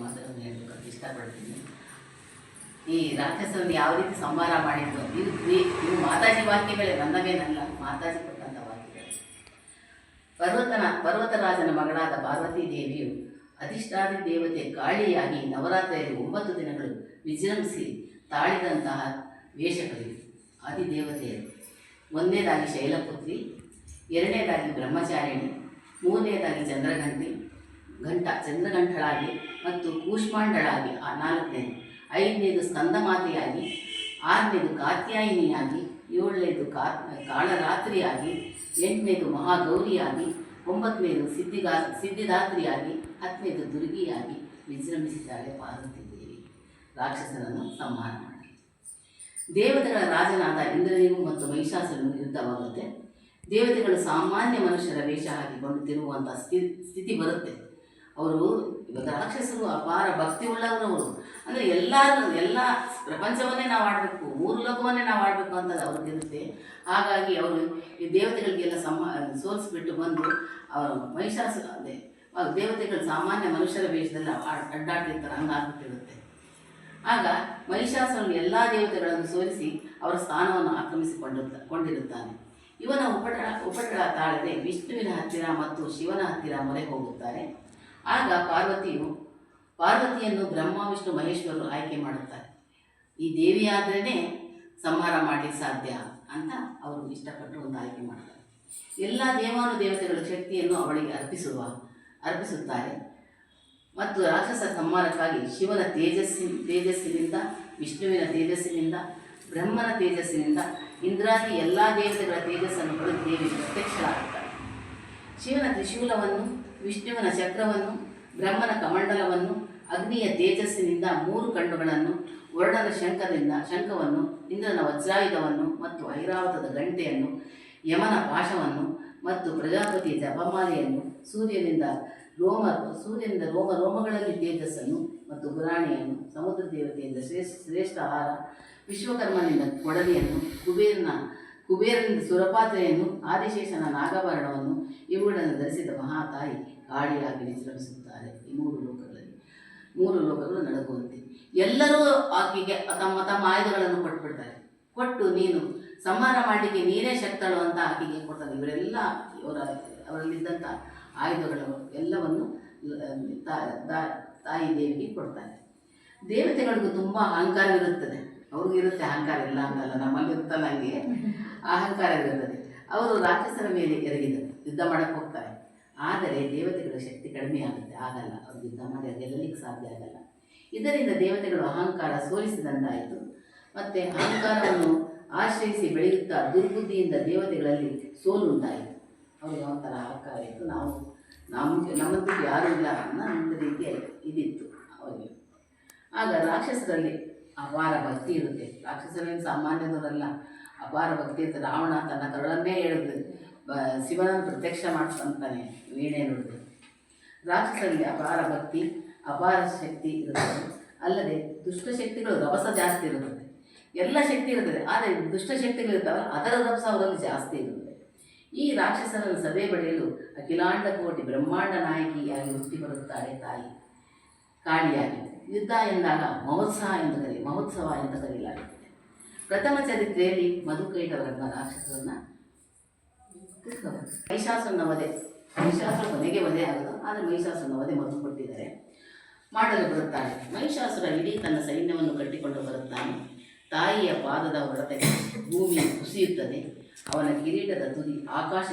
ಮಾತನ್ನು ಹೇಳಬೇಕಂತ ಇಷ್ಟಪಡ್ತೀನಿ. ಈ ರಾಕ್ಷಸರನ್ನು ಯಾವ ರೀತಿ ಸಂಹಾರ ಮಾಡಿದ್ರು ಇವು ಮಾತಾಜಿ ವಾಕ್ಯಗಳೇ, ನನ್ನವೇನಲ್ಲ, ಮಾತಾಜಿ ಕೊಟ್ಟಂಥ ವಾಕ್ಯಗಳು. ಪರ್ವತರಾಜನ ಮಗಳಾದ ಪಾರ್ವತೀ ದೇವಿಯು ಅಧಿಷ್ಠಾದಿ ದೇವತೆ ಕಾಳಿಯಾಗಿ ನವರಾತ್ರಿಯಲ್ಲಿ 9 ದಿನಗಳು ವಿಜೃಂಭಿಸಿ ತಾಳಿದಂತಹ ವೇಷಗಳಿವೆ. ಆದಿದೇವತೆಯರು ಒಂದನೇದಾಗಿ ಶೈಲಪುತ್ರಿ, ಎರಡನೇದಾಗಿ ಬ್ರಹ್ಮಚಾರಿಣಿ, ಮೂರನೇದಾಗಿ ಚಂದ್ರಗಂಠಳಾಗಿ ಮತ್ತು ಕೂಷ್ಮಾಂಡಳಾಗಿ, 4ನೇದು, 5ನೇದು ಸ್ಕಂದಮಾತೆಯಾಗಿ, 6ನೇದು ಕಾತ್ಯಾಯಿನಿಯಾಗಿ, 7ನೇದು ಕಾಳರಾತ್ರಿಯಾಗಿ, 8ನೇದು ಮಹಾಗೌರಿಯಾಗಿ, 9ನೇದು ಸಿದ್ಧಿದಾತ್ರಿಯಾಗಿ, 10ನೇದು ದುರ್ಗಿಯಾಗಿ ವಿಜೃಂಭಿಸಿದ್ದಾಳೆ ಪಾರ್ವತಿ ದೇವಿ ರಾಕ್ಷಸನನ್ನು ಸಂಹಾರ ಮಾಡಿ. ದೇವತೆಗಳ ರಾಜನಾದ ಇಂದ್ರನಿಗೂ ಮತ್ತು ಮಹಿಷಾಸುರನಿಗೂ ಯುದ್ಧವಾಗುತ್ತೆ. ದೇವತೆಗಳು ಸಾಮಾನ್ಯ ಮನುಷ್ಯರ ವೇಷ ಹಾಕಿಕೊಂಡು ತಿರುಗುವಂಥ ಸ್ಥಿತಿ ಬರುತ್ತೆ. ಅವರು ಇವಾಗ ರಾಕ್ಷಸರು ಅಪಾರ ಭಕ್ತಿ ಉಳ್ಳವರು. ಅಂದರೆ ಎಲ್ಲ ಪ್ರಪಂಚವನ್ನೇ ನಾವು ಆಡಬೇಕು, 3 ಲೋಕವನ್ನೇ ನಾವು ಆಡಬೇಕು ಅಂತ ಅವ್ರಿಗಿರುತ್ತೆ. ಹಾಗಾಗಿ ಅವರು ಈ ದೇವತೆಗಳಿಗೆಲ್ಲ ಸೋಲಿಸ್ಬಿಟ್ಟು ಬಂದು ಅವರು ಮಹಿಷಾಸುರ ಅದೇ ದೇವತೆಗಳು ಸಾಮಾನ್ಯ ಮನುಷ್ಯರ ವೇಷದಲ್ಲಿ ಅಡ್ಡಾಡ್ತಿರ್ತಾರೆ, ಹಂಗಾಗ್ಬಿಟ್ಟಿರುತ್ತೆ. ಆಗ ಮಹಿಷಾಸುರನು ಎಲ್ಲ ದೇವತೆಗಳನ್ನು ಸೋಲಿಸಿ ಅವರ ಸ್ಥಾನವನ್ನು ಆಕ್ರಮಿಸಿಕೊಂಡಿರುತ್ತಾನೆ. ಇವನ ಉಪಟಳ ತಾಳದೆ ವಿಷ್ಣುವಿನ ಹತ್ತಿರ ಮತ್ತು ಶಿವನ ಹತ್ತಿರ ಮೊರೆ ಹೋಗುತ್ತಾರೆ. ಆಗ ಪಾರ್ವತಿಯನ್ನು ಬ್ರಹ್ಮ ವಿಷ್ಣು ಮಹೇಶ್ವರರು ಆಯ್ಕೆ ಮಾಡುತ್ತಾರೆ. ಈ ದೇವಿಯಾದ್ರೇ ಸಂಹಾರ ಮಾಡಲಿಕ್ಕೆ ಸಾಧ್ಯ ಅಂತ ಅವರು ಇಷ್ಟಪಟ್ಟು ಒಂದು ಆಯ್ಕೆ ಮಾಡ್ತಾರೆ. ಎಲ್ಲ ದೇವಾನುದೇವತೆಗಳ ಶಕ್ತಿಯನ್ನು ಅವಳಿಗೆ ಅರ್ಪಿಸುತ್ತಾರೆ. ಮತ್ತು ರಾಕ್ಷಸ ಸಂಹಾರಕ್ಕಾಗಿ ಶಿವನ ತೇಜಸ್ಸಿನಿಂದ, ವಿಷ್ಣುವಿನ ತೇಜಸ್ಸಿನಿಂದ, ಬ್ರಹ್ಮನ ತೇಜಸ್ಸಿನಿಂದ, ಇಂದ್ರಾದಿ ಎಲ್ಲ ದೇವತೆಗಳ ತೇಜಸ್ಸನ್ನು ಪಡೆದು ದೇವಿ ಪ್ರತ್ಯಕ್ಷಳಾಗುತ್ತಾರೆ. ಶಿವನ ತ್ರಿಶೂಲವನ್ನು, ವಿಷ್ಣುವಿನ ಚಕ್ರವನ್ನು, ಬ್ರಹ್ಮನ ಕಮಂಡಲವನ್ನು, ಅಗ್ನಿಯ ತೇಜಸ್ಸಿನಿಂದ 3 ಕಣ್ಣುಗಳನ್ನು, ವರ್ಣನ ಶಂಖವನ್ನು, ಇಂದ್ರನ ವಜ್ರಾಯುಧವನ್ನು ಮತ್ತು ಐರಾವತದ ಗಂಟೆಯನ್ನು, ಯಮನ ಪಾಶವನ್ನು ಮತ್ತು ಪ್ರಜಾಪತಿಯ ಜಪಮಾಲೆಯನ್ನು, ಸೂರ್ಯನಿಂದ ರೋಮಗಳಲ್ಲಿ ತೇಜಸ್ಸನ್ನು ಮತ್ತು ಗುರಾಣಿಯನ್ನು, ಸಮುದ್ರ ದೇವತೆಯಿಂದ ಶ್ರೇಷ್ಠ ಆಹಾರ, ವಿಶ್ವಕರ್ಮನಿಂದ ಕೊಡಲಿಯನ್ನು, ಕುಬೇರನಿಂದ ಸುರಪಾತ್ರೆಯನ್ನು, ಆದಿಶೇಷನ ನಾಗಭರಣವನ್ನು ಇವುಗಳನ್ನು ಧರಿಸಿದ ಮಹಾತಾಯಿ ಕಾಳಿಯಾಗಿ ವಿಶ್ರಮಿಸುತ್ತಾರೆ. ಈ 3 ಲೋಕಗಳು ನಡಗುವಂತೆ ಎಲ್ಲರೂ ಆಕೆಗೆ ತಮ್ಮ ಆಯುಧಗಳನ್ನು ಕೊಟ್ಬಿಡ್ತಾರೆ. ಕೊಟ್ಟು ನೀನು ಸಂಹಾರ ಮಾಡಲಿಕ್ಕೆ ನೀನೇ ಶಕ್ತಳು ಅಂತ ಆಕೆಗೆ ಕೊಡ್ತಾರೆ. ಇವರೆಲ್ಲ ಅವರಲ್ಲಿದ್ದಂಥ ಆಯುಧಗಳು ಎಲ್ಲವನ್ನು ತಾಯಿ ದೇವಿಗೆ ಕೊಡ್ತಾರೆ. ದೇವತೆಗಳಿಗೂ ತುಂಬ ಅಹಂಕಾರವಿರುತ್ತದೆ. ಅವ್ರಿಗಿರುತ್ತೆ ಅಹಂಕಾರ, ಇಲ್ಲ ಅಂತಲ್ಲ, ನಮ್ಮಲ್ಲಿ ಇರುತ್ತಲ್ಲ ಹಂಗೆ ಅಹಂಕಾರವಿರುತ್ತದೆ. ಅವರು ರಾಕ್ಷಸರ ಮೇಲೆ ಎರಗಿದ್ದಾರೆ, ಯುದ್ಧ ಮಾಡಕ್ಕೆ ಹೋಗ್ತಾರೆ. ಆದರೆ ದೇವತೆಗಳ ಶಕ್ತಿ ಕಡಿಮೆ ಆಗುತ್ತೆ, ಆಗಲ್ಲ. ಅವ್ರು ಯುದ್ಧ ಮಾಡಿ ಗೆಲ್ಲಲಿಕ್ಕೆ ಸಾಧ್ಯ ಆಗಲ್ಲ. ಇದರಿಂದ ದೇವತೆಗಳು ಅಹಂಕಾರ ಸೋಲಿಸಿದಂತಾಯಿತು. ಮತ್ತು ಅಹಂಕಾರವನ್ನು ಆಶ್ರಯಿಸಿ ಬೆಳೆಯುತ್ತಾ ದುರ್ಬುದ್ಧಿಯಿಂದ ದೇವತೆಗಳಲ್ಲಿ ಸೋಲು ಉಂಟಾಯಿತು. ಅವ್ರಿಗೆ ಒಂಥರ ಅಹಂಕಾರ ಇತ್ತು, ನಮ್ಮಂತೂ ಯಾರೂ ಇಲ್ಲ ಅನ್ನೋ ರೀತಿಯ ಇದಿತ್ತು ಅವರಿಗೆ. ಆಗ ರಾಕ್ಷಸರಲ್ಲಿ ಅಪಾರ ಭಕ್ತಿ ಇರುತ್ತೆ. ರಾಕ್ಷಸರಲ್ಲಿ ಸಾಮಾನ್ಯದವರಲ್ಲ, ಅಪಾರ ಭಕ್ತಿ ಇರುತ್ತೆ. ರಾವಣ ತನ್ನ ಕರುಳನ್ನೇ ಎಳೆದು ಶಿವನನ್ನು ಪ್ರತ್ಯಕ್ಷ ಮಾಡ್ಕೊಂತಾನೆ ವೀಣೆ ನುಡಿದು. ರಾಕ್ಷಸರಲ್ಲಿ ಅಪಾರ ಭಕ್ತಿ, ಅಪಾರ ಶಕ್ತಿ ಇರುತ್ತದೆ. ಅಲ್ಲದೆ ದುಷ್ಟಶಕ್ತಿಗಳು ರಭಸ ಜಾಸ್ತಿ ಇರುತ್ತದೆ. ಎಲ್ಲ ಶಕ್ತಿ ಇರುತ್ತದೆ, ಆದರೆ ದುಷ್ಟಶಕ್ತಿಗಳಿರ್ತಾವಲ್ಲ ಅದರ ರಭಸ ಅವರಲ್ಲಿ ಜಾಸ್ತಿ ಇರುತ್ತದೆ. ಈ ರಾಕ್ಷಸರನ್ನು ಸದೆ ಬಡಿಯಲು ಅಖಿಲಾಂಡ ಕೋಟಿ ಬ್ರಹ್ಮಾಂಡ ನಾಯಕಿಯಾಗಿ ಹುಟ್ಟಿ ಬರುತ್ತಾಳೆ ತಾಯಿ ಕಾಳಿಯಾಗಿ. ಯುದ್ಧ ಎಂದಾಗ ಮಹೋತ್ಸವ ಎಂದು ಕರೆಯಲಾಗುತ್ತದೆ. ಪ್ರಥಮ ಚರಿತ್ರೆಯಲ್ಲಿ ಮಧುಕೈಟವರೆಂಬ ರಾಕ್ಷಸರನ್ನು ಮಹಿಷಾಸುರನ ಕೊನೆಗೆ ವಧೆ ಆಗೋದು. ಆದರೆ ಮಹಿಷಾಸುರನ ವಧೆ ಮೊದಲು ಕೊಟ್ಟಿದ್ದಾರೆ, ಮಾಡಲು ಬರುತ್ತಾಳೆ. ಮಹಿಷಾಸುರ ಇಡೀ ತನ್ನ ಸೈನ್ಯವನ್ನು ಕಟ್ಟಿಕೊಂಡು ಬರುತ್ತಾನೆ. ತಾಯಿಯ ಪಾದದ ಹೊಡೆತಕ್ಕೆ ಭೂಮಿ ಕುಸಿಯುತ್ತದೆ. ಅವನ ಕಿರೀಟದ ತುದಿ ಆಕಾಶ